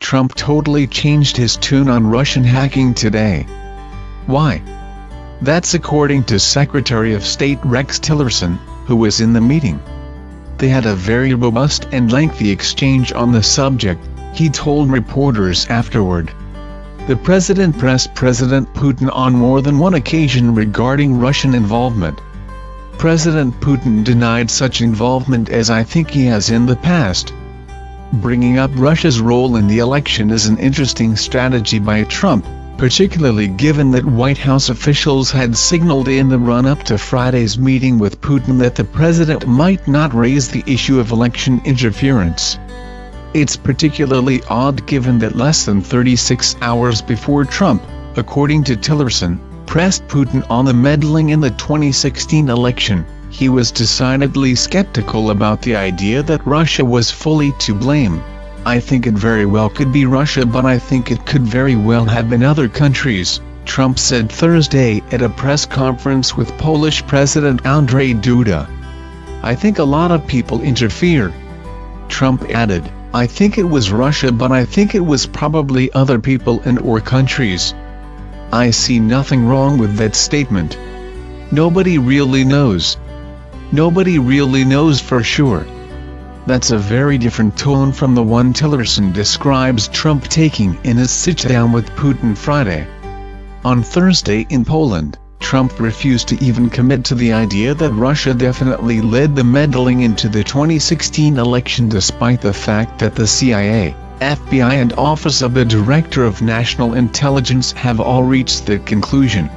Trump totally changed his tune on Russian hacking today. Why? That's according to Secretary of State Rex Tillerson, who was in the meeting. They had a very robust and lengthy exchange on the subject, he told reporters afterward. The president pressed President Putin on more than one occasion regarding Russian involvement. President Putin denied such involvement as I think he has in the past. Bringing up Russia's role in the election is an interesting strategy by Trump, particularly given that White House officials had signaled in the run-up to Friday's meeting with Putin that the president might not raise the issue of election interference. It's particularly odd given that less than 36 hours before Trump, according to Tillerson, pressed Putin on the meddling in the 2016 election, he was decidedly skeptical about the idea that Russia was fully to blame. I think it very well could be Russia, but I think it could very well have been other countries, Trump said Thursday at a press conference with Polish President Andrzej Duda. I think a lot of people interfere. Trump added, I think it was Russia, but I think it was probably other people and/or countries. I see nothing wrong with that statement. Nobody really knows. Nobody really knows for sure. That's a very different tone from the one Tillerson describes Trump taking in his sit-down with Putin Friday. On Thursday in Poland, Trump refused to even commit to the idea that Russia definitely led the meddling into the 2016 election, despite the fact that the CIA, FBI and Office of the Director of National Intelligence have all reached the conclusion.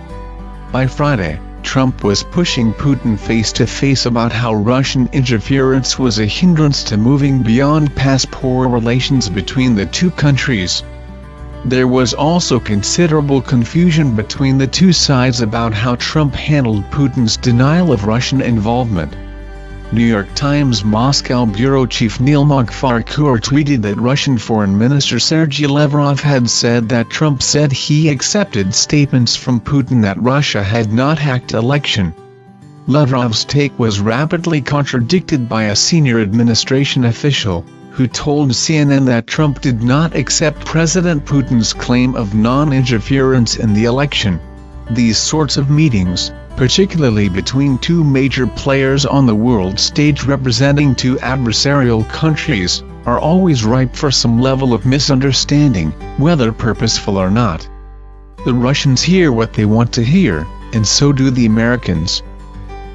By Friday, Trump was pushing Putin face-to-face about how Russian interference was a hindrance to moving beyond past poor relations between the two countries. There was also considerable confusion between the two sides about how Trump handled Putin's denial of Russian involvement. New York Times Moscow bureau chief Neil Magfarkour tweeted that Russian Foreign Minister Sergei Lavrov had said that Trump said he accepted statements from Putin that Russia had not hacked election. Lavrov's take was rapidly contradicted by a senior administration official, who told CNN that Trump did not accept President Putin's claim of non-interference in the election. These sorts of meetings, particularly between two major players on the world stage representing two adversarial countries, are always ripe for some level of misunderstanding, whether purposeful or not. The Russians hear what they want to hear, and so do the Americans.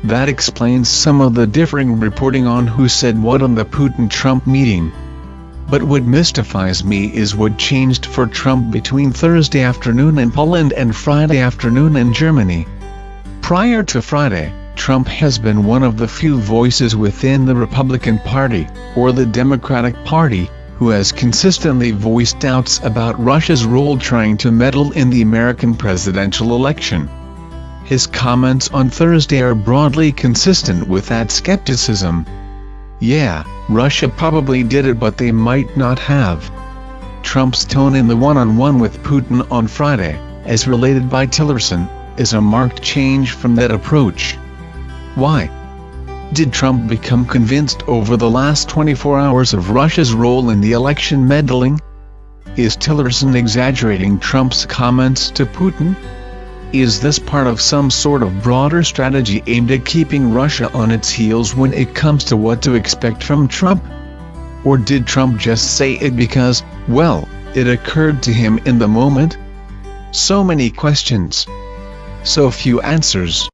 That explains some of the differing reporting on who said what on the Putin-Trump meeting. But what mystifies me is what changed for Trump between Thursday afternoon in Poland and Friday afternoon in Germany. Prior to Friday, Trump has been one of the few voices within the Republican Party, or the Democratic Party, who has consistently voiced doubts about Russia's role trying to meddle in the American presidential election. His comments on Thursday are broadly consistent with that skepticism. Yeah, Russia probably did it, but they might not have. Trump's tone in the one-on-one with Putin on Friday, as related by Tillerson, is a marked change from that approach. Why? Did Trump become convinced over the last 24 hours of Russia's role in the election meddling? Is Tillerson exaggerating Trump's comments to Putin? Is this part of some sort of broader strategy aimed at keeping Russia on its heels when it comes to what to expect from Trump? Or did Trump just say it because, well, it occurred to him in the moment? So many questions. So few answers.